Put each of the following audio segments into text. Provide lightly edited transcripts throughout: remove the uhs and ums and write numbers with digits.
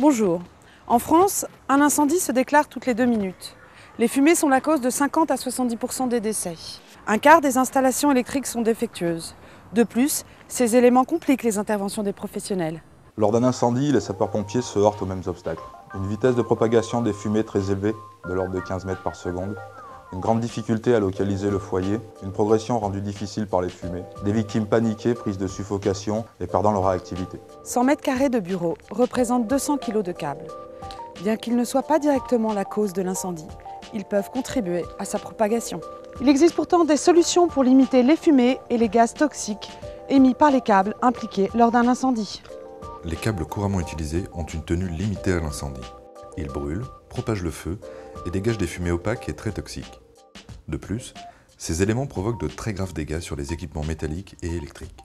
Bonjour. En France, un incendie se déclare toutes les 2 minutes. Les fumées sont la cause de 50 à 70% des décès. Un quart des installations électriques sont défectueuses. De plus, ces éléments compliquent les interventions des professionnels. Lors d'un incendie, les sapeurs-pompiers se heurtent aux mêmes obstacles. Une vitesse de propagation des fumées très élevée, de l'ordre de 15 mètres par seconde, une grande difficulté à localiser le foyer, une progression rendue difficile par les fumées, des victimes paniquées, prises de suffocation et perdant leur réactivité. 100 mètres carrés de bureau représentent 200 kg de câbles. Bien qu'ils ne soient pas directement la cause de l'incendie, ils peuvent contribuer à sa propagation. Il existe pourtant des solutions pour limiter les fumées et les gaz toxiques émis par les câbles impliqués lors d'un incendie. Les câbles couramment utilisés ont une tenue limitée à l'incendie. Ils brûlent, propagent le feu et dégagent des fumées opaques et très toxiques. De plus, ces éléments provoquent de très graves dégâts sur les équipements métalliques et électriques.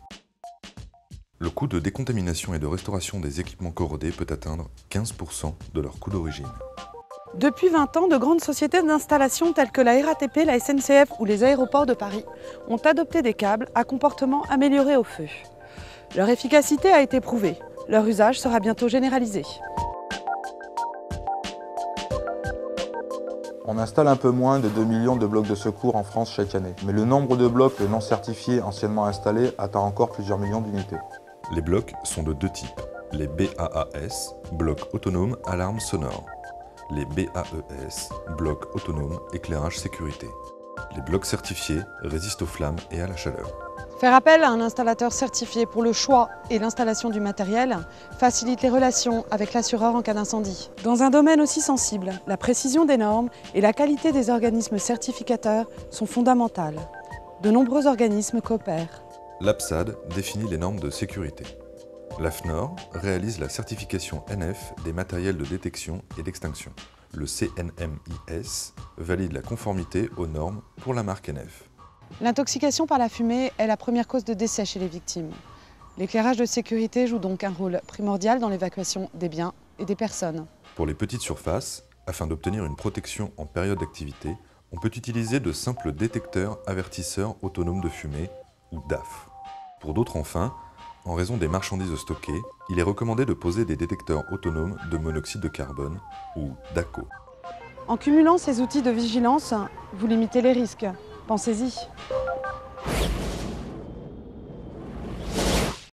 Le coût de décontamination et de restauration des équipements corrodés peut atteindre 15% de leur coût d'origine. Depuis 20 ans, de grandes sociétés d'installation telles que la RATP, la SNCF ou les aéroports de Paris ont adopté des câbles à comportement amélioré au feu. Leur efficacité a été prouvée. Leur usage sera bientôt généralisé. On installe un peu moins de 2 millions de blocs de secours en France chaque année. Mais le nombre de blocs non certifiés anciennement installés atteint encore plusieurs millions d'unités. Les blocs sont de deux types. Les BAAS, blocs autonomes alarme sonore. Les BAES, blocs autonomes éclairage sécurité. Les blocs certifiés résistent aux flammes et à la chaleur. Faire appel à un installateur certifié pour le choix et l'installation du matériel facilite les relations avec l'assureur en cas d'incendie. Dans un domaine aussi sensible, la précision des normes et la qualité des organismes certificateurs sont fondamentales. De nombreux organismes coopèrent. L'APSAD définit les normes de sécurité. L'AFNOR réalise la certification NF des matériels de détection et d'extinction. Le CNMIS valide la conformité aux normes pour la marque NF. L'intoxication par la fumée est la première cause de décès chez les victimes. L'éclairage de sécurité joue donc un rôle primordial dans l'évacuation des biens et des personnes. Pour les petites surfaces, afin d'obtenir une protection en période d'activité, on peut utiliser de simples détecteurs avertisseurs autonomes de fumée, ou DAF. Pour d'autres enfin, en raison des marchandises stockées, il est recommandé de poser des détecteurs autonomes de monoxyde de carbone, ou DACO. En cumulant ces outils de vigilance, vous limitez les risques. Pensez-y.